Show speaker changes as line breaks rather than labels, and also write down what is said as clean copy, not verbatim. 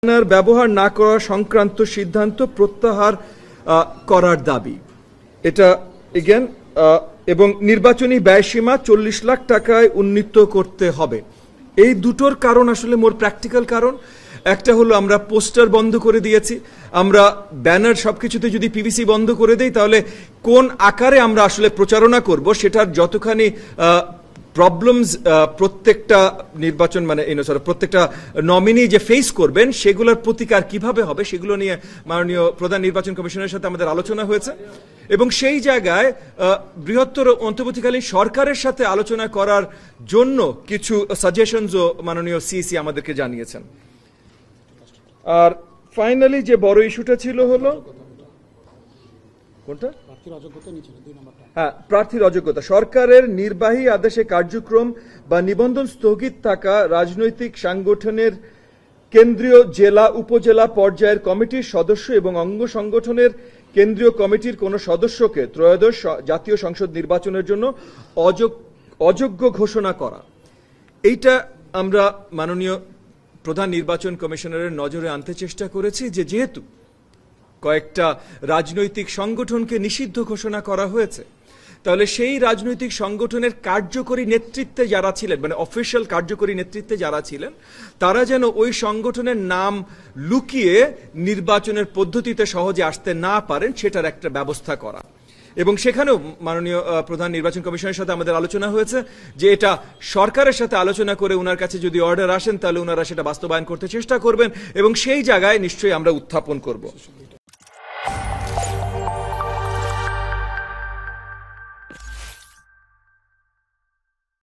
ব্যবহার না করা সংক্রান্ত সিদ্ধান্ত প্রত্যাহার করার দাবি। এটা এগেন এবং নির্বাচনী ব্যয়সীমা 40 লাখ টাকায় উন্নীত করতে হবে। এই দুটোর কারণ আসলে মোর প্র্যাকটিক্যাল কারণ। একটা হলো আমরা পোস্টার বন্ধ করে দিয়েছি, আমরা ব্যানার সবকিছুতে যদি পিভিসি বন্ধ করে দেই তাহলে কোন আকারে আমরা আসলে প্রচারণা করব সেটার যতখানি প্রবলেমস প্রত্যেকটা নির্বাচন প্রত্যেকটা নমিনি যে ফেস করবেন সেগুলোর প্রতিকার কিভাবে হবে সেগুলো নিয়ে মাননীয় প্রধান নির্বাচন কমিশনের সাথে আমাদের আলোচনা হয়েছে এবং সেই জায়গায় বৃহত্তর অন্তর্বর্তীকালীন সরকারের সাথে আলোচনা করার জন্য কিছু সাজেশনসও মাননীয় সিইসি আমাদেরকে জানিয়েছেন। আর ফাইনালি যে বড় ইস্যুটা ছিল হলো কোনটা, হ্যাঁ, প্রার্থীর অযোগ্যতা। সরকারের নির্বাহী আদেশে কার্যক্রম বা নিবন্ধন স্থগিত থাকা রাজনৈতিক সংগঠনের কেন্দ্রীয় জেলা উপজেলা পর্যায়ের কমিটির সদস্য এবং অঙ্গ সংগঠনের কেন্দ্রীয় কমিটির কোন সদস্যকে ত্রয়োদশ জাতীয় সংসদ নির্বাচনের জন্য অযোগ্য ঘোষণা করা, এইটা আমরা মাননীয় প্রধান নির্বাচন কমিশনারের নজরে আনতে চেষ্টা করেছি যে যেহেতু কয়েকটা রাজনৈতিক সংগঠনকে নিষিদ্ধ ঘোষণা করা হয়েছে তাহলে সেই রাজনৈতিক সংগঠনের কার্যকরী নেতৃত্বে যারা ছিলেন অফিশিয়াল কার্যকরী নেতৃত্বে যারা ছিলেন তারা যেন ওই সংগঠনের নাম লুকিয়ে নির্বাচনের পদ্ধতিতে সহজে আসতে না পারেন সেটার একটা ব্যবস্থা করা। এবং সেখানেও মাননীয় প্রধান নির্বাচন কমিশনের সাথে আমাদের আলোচনা হয়েছে যে এটা সরকারের সাথে আলোচনা করে ওনার কাছে যদি অর্ডার আসেন তাহলে ওনারা সেটা বাস্তবায়ন করতে চেষ্টা করবেন এবং সেই জায়গায় নিশ্চয়ই আমরা উত্থাপন করব।